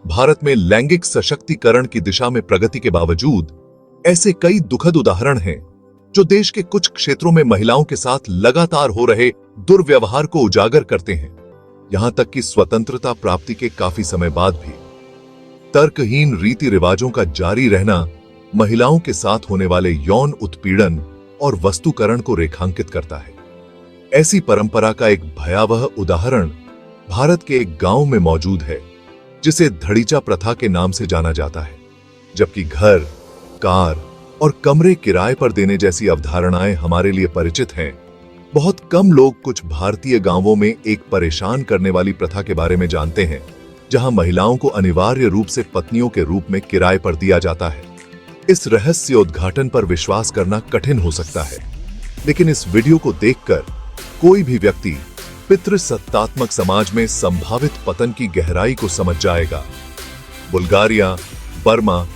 भारत में लैंगिक सशक्तिकरण की दिशा में प्रगति के बावजूद ऐसे कई दुखद उदाहरण हैं जो देश के कुछ क्षेत्रों में महिलाओं के साथ लगातार हो रहे दुर्व्यवहार को उजागर करते हैं, यहां तक कि स्वतंत्रता प्राप्ति के काफी समय बाद भी। तर्कहीन रीति रिवाजों का जारी रहना महिलाओं के साथ होने वाले यौन उत्पीड़न और वस्तुकरण को रेखांकित करता है। ऐसी परंपरा का एक भयावह उदाहरण भारत के एक गांव में मौजूद है, जिसे धड़ीचा प्रथा के नाम से जाना जाता है। जबकि घर, कार और कमरे किराए पर देने जैसी अवधारणाएं हमारे लिए परिचित हैं, बहुत कम लोग कुछ भारतीय गांवों में एक परेशान करने वाली प्रथा के बारे में जानते हैं, जहां महिलाओं को अनिवार्य रूप से पत्नियों के रूप में किराए पर दिया जाता है। इस रहस्य उद्घाटन पर विश्वास करना कठिन हो सकता है, लेकिन इस वीडियो को देखकर कोई भी व्यक्ति पितृसत्तात्मक समाज में संभावित पतन की गहराई को समझ जाएगा। बुल्गारिया, बर्मा,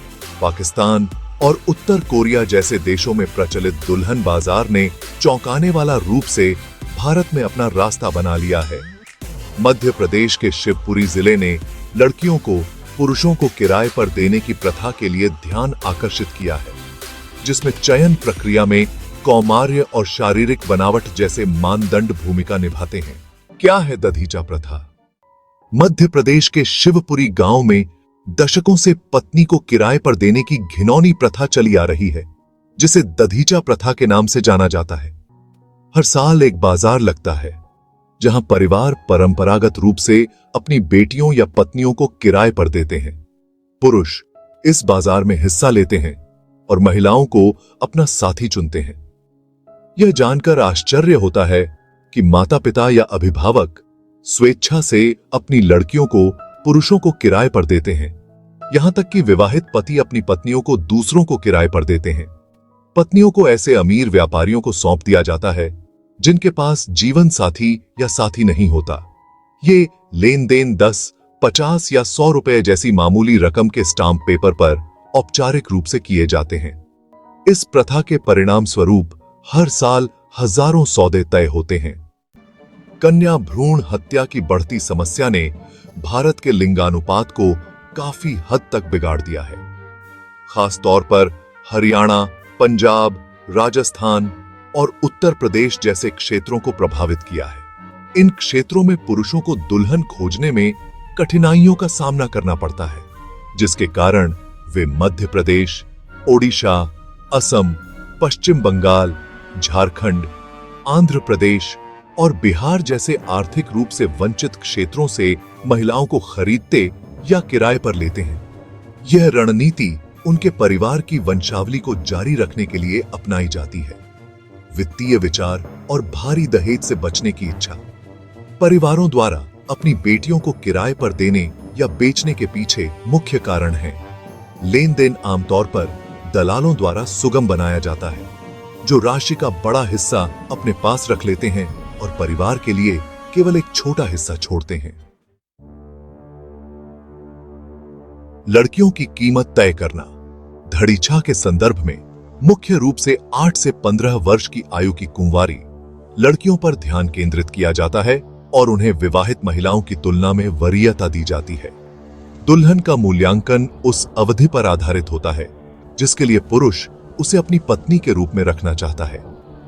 पाकिस्तान और उत्तर कोरिया जैसे देशों में प्रचलित दुल्हन बाजार ने चौंकाने वाला रूप से भारत में अपना रास्ता बना लिया है। मध्य प्रदेश के शिवपुरी जिले ने लड़कियों को पुरुषों को किराए पर देने की प्रथा के लिए ध्यान आकर्षित किया है, जिसमें चयन प्रक्रिया में कौमार्य और शारीरिक बनावट जैसे मानदंड भूमिका निभाते हैं। क्या है दधीचा प्रथा? मध्य प्रदेश के शिवपुरी गांव में दशकों से पत्नी को किराए पर देने की घिनौनी प्रथा चली आ रही है, जिसे दधीचा प्रथा के नाम से जाना जाता है। हर साल एक बाजार लगता है, जहां परिवार परंपरागत रूप से अपनी बेटियों या पत्नियों को किराए पर देते हैं। पुरुष इस बाजार में हिस्सा लेते हैं और महिलाओं को अपना साथी चुनते हैं। यह जानकर आश्चर्य होता है कि माता-पिता या अभिभावक स्वेच्छा से अपनी लड़कियों को पुरुषों को किराए पर देते हैं। यहां तक कि विवाहित पति अपनी पत्नियों को दूसरों को किराए पर देते हैं। पत्नियों को ऐसे अमीर व्यापारियों को सौंप दिया जाता है जिनके पास जीवन साथी या साथी नहीं होता। ये लेन देन 10, 50 या 100 रुपए जैसी मामूली रकम के स्टाम्प पेपर पर औपचारिक रूप से किए जाते हैं। इस प्रथा के परिणाम स्वरूप हर साल हजारों सौदे तय होते हैं। कन्या भ्रूण हत्या की बढ़ती समस्या ने भारत के लिंगानुपात को काफी हद तक बिगाड़ दिया है। खास तौर पर हरियाणा, पंजाब, राजस्थान और उत्तर प्रदेश जैसे क्षेत्रों को प्रभावित किया है। इन क्षेत्रों में पुरुषों को दुल्हन खोजने में कठिनाइयों का सामना करना पड़ता है, जिसके कारण वे मध्य प्रदेश, ओडिशा, असम, पश्चिम बंगाल, झारखंड, आंध्र प्रदेश और बिहार जैसे आर्थिक रूप से वंचित क्षेत्रों से महिलाओं को खरीदते या किराए पर लेते हैं। यह रणनीति उनके परिवार की वंशावली को जारी रखने के लिए अपनाई जाती है। वित्तीय विचार और भारी दहेज से बचने की इच्छा परिवारों द्वारा अपनी बेटियों को किराए पर देने या बेचने के पीछे मुख्य कारण है। लेन देन आमतौर पर दलालों द्वारा सुगम बनाया जाता है, जो राशि का बड़ा हिस्सा अपने पास रख लेते हैं और परिवार के लिए केवल एक छोटा हिस्सा छोड़ते हैं। लड़कियों की कीमत तय करना धड़ीचा के संदर्भ में मुख्य रूप से 8 से 15 वर्ष की आयु की कुंवारी लड़कियों पर ध्यान केंद्रित किया जाता है और उन्हें विवाहित महिलाओं की तुलना में वरीयता दी जाती है। दुल्हन का मूल्यांकन उस अवधि पर आधारित होता है जिसके लिए पुरुष उसे अपनी पत्नी के रूप में रखना चाहता है,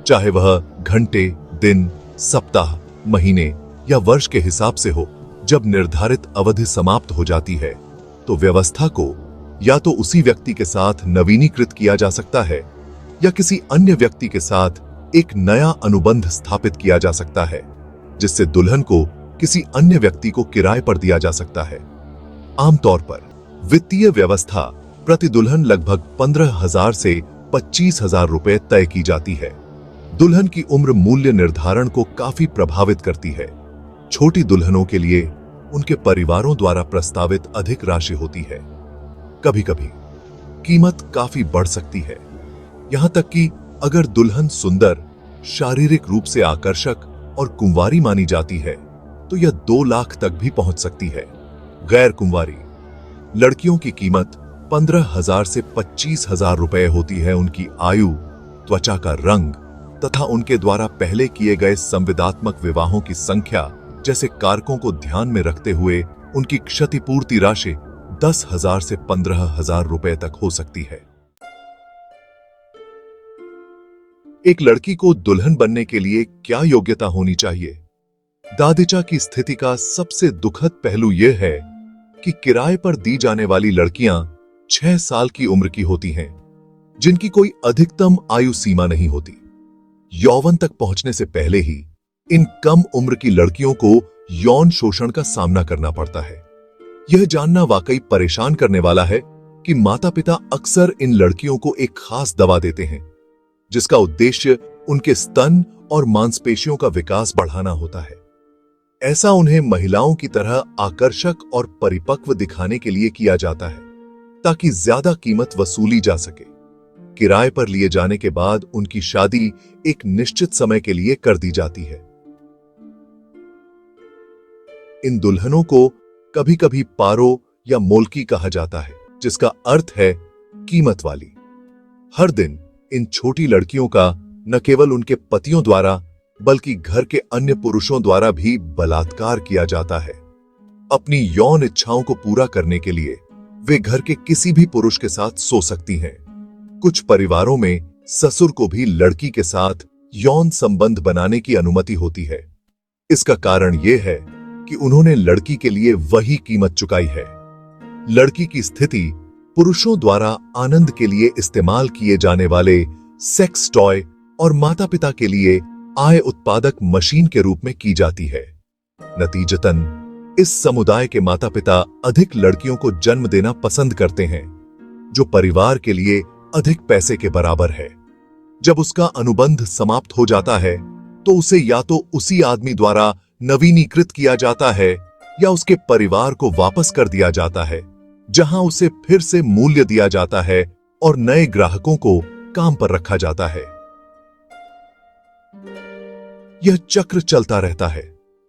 चाहे वह घंटे, दिन, सप्ताह, महीने या वर्ष के हिसाब से हो। जब निर्धारित अवधि समाप्त हो जाती है तो व्यवस्था को या तो उसी व्यक्ति के साथ नवीनीकृत किया जा सकता है या किसी अन्य व्यक्ति के साथ एक नया अनुबंध स्थापित किया जा सकता है, जिससे दुल्हन को किसी अन्य व्यक्ति को किराए पर दिया जा सकता है। आमतौर पर वित्तीय व्यवस्था प्रति दुल्हन लगभग 15,000 से 25,000 रुपए तय की जाती है। दुल्हन की उम्र मूल्य निर्धारण को काफी प्रभावित करती है। छोटी दुल्हनों के लिए उनके परिवारों द्वारा प्रस्तावित अधिक राशि होती है। कभी-कभी कीमत काफी बढ़ सकती है, यहां तक कि अगर दुल्हन सुंदर, शारीरिक रूप से आकर्षक और कुंवारी मानी जाती है तो यह 2 लाख तक भी पहुंच सकती है। गैर कुंवारी लड़कियों की कीमत 15,000 से 25,000 रुपए होती है। उनकी आयु, त्वचा का रंग तथा उनके द्वारा पहले किए गए संविदात्मक विवाहों की संख्या जैसे कारकों को ध्यान में रखते हुए उनकी क्षतिपूर्ति राशि 10,000 से 15,000 रुपए तक हो सकती है। एक लड़की को दुल्हन बनने के लिए क्या योग्यता होनी चाहिए? दादिचा की स्थिति का सबसे दुखद पहलू यह है कि किराए पर दी जाने वाली लड़कियां 6 साल की उम्र की होती हैं, जिनकी कोई अधिकतम आयु सीमा नहीं होती। यौवन तक पहुंचने से पहले ही इन कम उम्र की लड़कियों को यौन शोषण का सामना करना पड़ता है। यह जानना वाकई परेशान करने वाला है कि माता पिता अक्सर इन लड़कियों को एक खास दवा देते हैं, जिसका उद्देश्य उनके स्तन और मांसपेशियों का विकास बढ़ाना होता है। ऐसा उन्हें महिलाओं की तरह आकर्षक और परिपक्व दिखाने के लिए किया जाता है, ताकि ज्यादा कीमत वसूली जा सके। किराए पर लिए जाने के बाद उनकी शादी एक निश्चित समय के लिए कर दी जाती है। इन दुल्हनों को कभी कभी पारो या मोलकी कहा जाता है, जिसका अर्थ है कीमत वाली। हर दिन इन छोटी लड़कियों का न केवल उनके पतियों द्वारा बल्कि घर के अन्य पुरुषों द्वारा भी बलात्कार किया जाता है। अपनी यौन इच्छाओं को पूरा करने के लिए वे घर के किसी भी पुरुष के साथ सो सकती हैं। कुछ परिवारों में ससुर को भी लड़की के साथ यौन संबंध बनाने की अनुमति होती है। इसका कारण यह है कि उन्होंने लड़की के लिए वही कीमत चुकाई है। लड़की की स्थिति पुरुषों द्वारा आनंद के लिए इस्तेमाल किए जाने वाले सेक्स टॉय और माता पिता के लिए आय उत्पादक मशीन के रूप में की जाती है। नतीजतन इस समुदाय के माता पिता अधिक लड़कियों को जन्म देना पसंद करते हैं, जो परिवार के लिए अधिक पैसे के बराबर है। जब उसका अनुबंध समाप्त हो जाता है तो उसे या तो उसी आदमी द्वारा नवीनीकृत किया जाता है या उसके परिवार को वापस कर दिया जाता है, जहां उसे फिर से मूल्य दिया जाता है और नए ग्राहकों को काम पर रखा जाता है। यह चक्र चलता रहता है।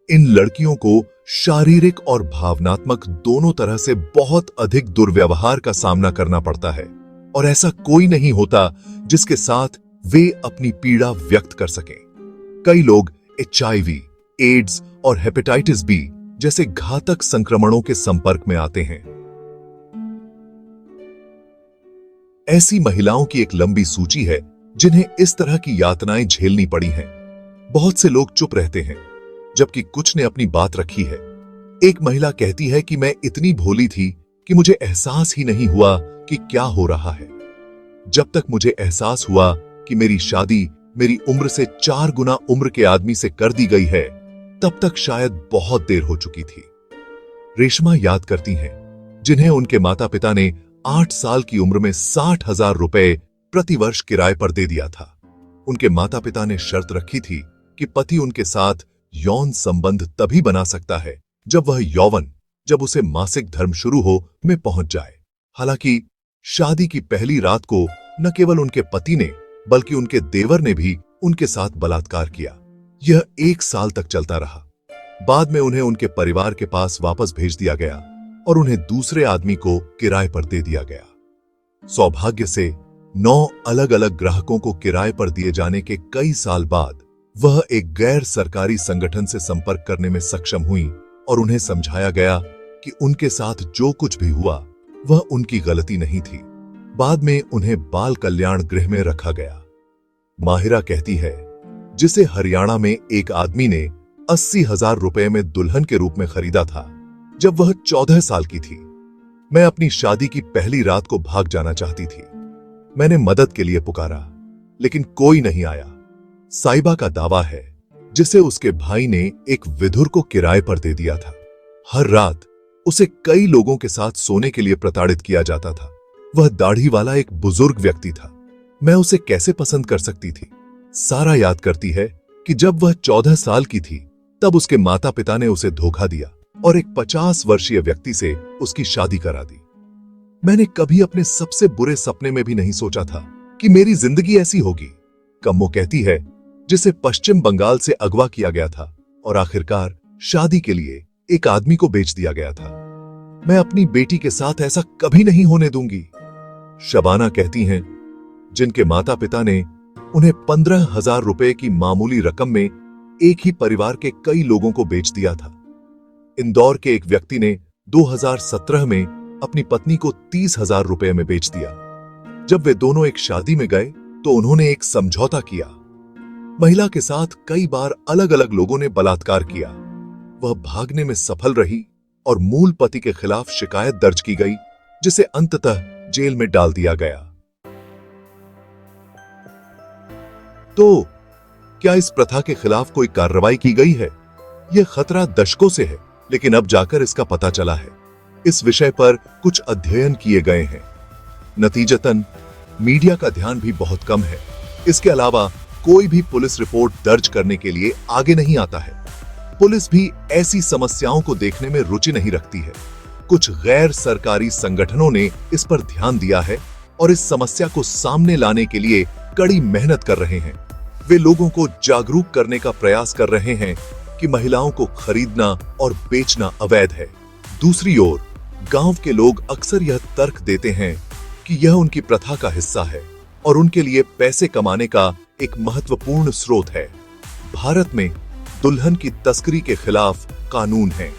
इन लड़कियों को शारीरिक और भावनात्मक दोनों तरह से बहुत अधिक दुर्व्यवहार का सामना करना पड़ता है, और ऐसा कोई नहीं होता जिसके साथ वे अपनी पीड़ा व्यक्त कर सकें। कई लोग HIV, एड्स और हेपेटाइटिस बी जैसे घातक संक्रमणों के संपर्क में आते हैं। ऐसी महिलाओं की एक लंबी सूची है जिन्हें इस तरह की यातनाएं झेलनी पड़ी हैं। बहुत से लोग चुप रहते हैं, जबकि कुछ ने अपनी बात रखी है। एक महिला कहती है कि मैं इतनी भोली थी कि मुझे एहसास ही नहीं हुआ कि क्या हो रहा है। जब तक मुझे एहसास हुआ कि मेरी शादी मेरी उम्र से 4 गुना उम्र के आदमी से कर दी गई है, तब तक शायद बहुत देर हो चुकी थी। रेशमा याद करती हैं, जिन्हें उनके माता पिता ने 8 साल की उम्र में 60,000 रुपए प्रतिवर्ष किराए पर दे दिया था। उनके माता पिता ने शर्त रखी थी कि पति उनके साथ यौन संबंध तभी बना सकता है जब वह यौवन, जब उसे मासिक धर्म शुरू हो, में पहुंच जाए। हालांकि शादी की पहली रात को न केवल उनके पति ने बल्कि उनके देवर ने भी उनके साथ बलात्कार किया। यह 1 साल तक चलता रहा। बाद में उन्हें उनके परिवार के पास वापस भेज दिया गया और उन्हें दूसरे आदमी को किराए पर दे दिया गया। सौभाग्य से 9 अलग अलग ग्राहकों को किराए पर दिए जाने के कई साल बाद वह एक गैर सरकारी संगठन से संपर्क करने में सक्षम हुई और उन्हें समझाया गया कि उनके साथ जो कुछ भी हुआ वह उनकी गलती नहीं थी। बाद में उन्हें बाल कल्याण गृह में रखा गया। माहिरा कहती है, जिसे हरियाणा में एक आदमी ने 80,000 रुपए में दुल्हन के रूप में खरीदा था जब वह 14 साल की थी। मैं अपनी शादी की पहली रात को भाग जाना चाहती थी। मैंने मदद के लिए पुकारा, लेकिन कोई नहीं आया। साइबा का दावा है, जिसे उसके भाई ने एक विधुर को किराए पर दे दिया था। हर रात उसे कई लोगों के साथ सोने के लिए प्रताड़ित किया जाता था। वह दाढ़ी वाला एक बुजुर्ग व्यक्ति था। मैं उसे कैसे पसंद कर सकती थी? सारा याद करती है कि जब वह 14 साल की थी तब उसके माता पिता ने उसे धोखा दिया और एक 50 वर्षीय व्यक्ति से उसकी शादी करा दी। मैंने कभी अपने सबसे बुरे सपने में भी नहीं सोचा था कि मेरी जिंदगी ऐसी होगी। कम्मो कहती है, जिसे पश्चिम बंगाल से अगवा किया गया था और आखिरकार शादी के लिए एक आदमी को बेच दिया गया था। मैं अपनी बेटी के साथ ऐसा कभी नहीं होने दूंगी। शबाना कहती हैं, जिनके माता पिता ने उन्हें 15,000 रुपए की मामूली रकम में एक ही परिवार के कई लोगों को बेच दिया था। इंदौर के एक व्यक्ति ने 2017 में अपनी पत्नी को 30,000 रुपए में बेच दिया। जब वे दोनों एक शादी में गए तो उन्होंने एक समझौता किया। महिला के साथ कई बार अलग अलग लोगों ने बलात्कार किया। वह भागने में सफल रही और मूल पति के खिलाफ शिकायत दर्ज की गई, जिसे अंततः जेल में डाल दिया गया। तो क्या इस प्रथा के खिलाफ कोई कार्रवाई की गई है? यह खतरा दशकों से है, लेकिन अब जाकर इसका पता चला है। इस विषय पर कुछ अध्ययन किए गए हैं। नतीजतन मीडिया का ध्यान भी बहुत कम है। इसके अलावा कोई भी पुलिस रिपोर्ट दर्ज करने के लिए आगे नहीं आता है। पुलिस भी ऐसी समस्याओं को देखने में रुचि नहीं रखती है। कुछ गैर सरकारी संगठनों ने इस पर ध्यान दिया है और इस समस्या को सामने लाने के लिए कड़ी मेहनत कर रहे हैं। वे लोगों को जागरूक करने का प्रयास कर रहे हैं कि महिलाओं को खरीदना और बेचना अवैध है। दूसरी ओर गांव के लोग अक्सर यह तर्क देते हैं कि यह उनकी प्रथा का हिस्सा है और उनके लिए पैसे कमाने का एक महत्वपूर्ण स्रोत है। भारत में दुल्हन की तस्करी के खिलाफ कानून है।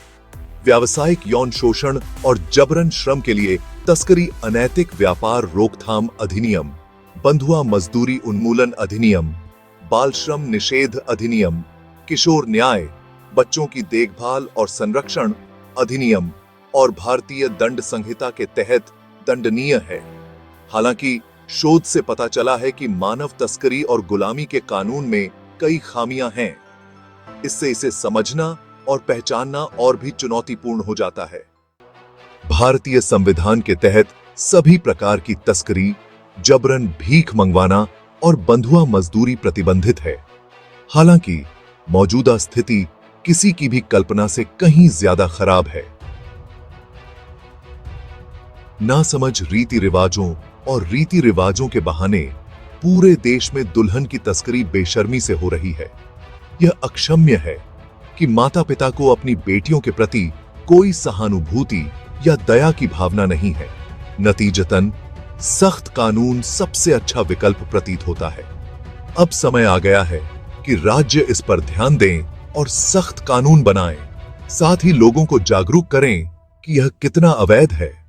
व्यावसायिक यौन शोषण और जबरन श्रम के लिए तस्करी अनैतिक व्यापार रोकथाम अधिनियम, बंधुआ मजदूरी उन्मूलन अधिनियम, बाल श्रम निषेध अधिनियम, किशोर न्याय, बच्चों की देखभाल और संरक्षण अधिनियम और भारतीय दंड संहिता के तहत दंडनीय है। हालांकि शोध से पता चला है कि मानव तस्करी और गुलामी के कानून में कई खामियां हैं। इससे इसे समझना और पहचानना और भी चुनौतीपूर्ण हो जाता है। भारतीय संविधान के तहत सभी प्रकार की तस्करी, जबरन भीख मंगवाना और बंधुआ मजदूरी प्रतिबंधित है। हालांकि मौजूदा स्थिति किसी की भी कल्पना से कहीं ज्यादा खराब है। नासमझ रीति रिवाजों और रीति रिवाजों के बहाने पूरे देश में दुल्हन की तस्करी बेशर्मी से हो रही है। यह अक्षम्य है कि माता पिता को अपनी बेटियों के प्रति कोई सहानुभूति या दया की भावना नहीं है। नतीजतन सख्त कानून सबसे अच्छा विकल्प प्रतीत होता है। अब समय आ गया है कि राज्य इस पर ध्यान दें और सख्त कानून बनाएं, साथ ही लोगों को जागरूक करें कि यह कितना अवैध है।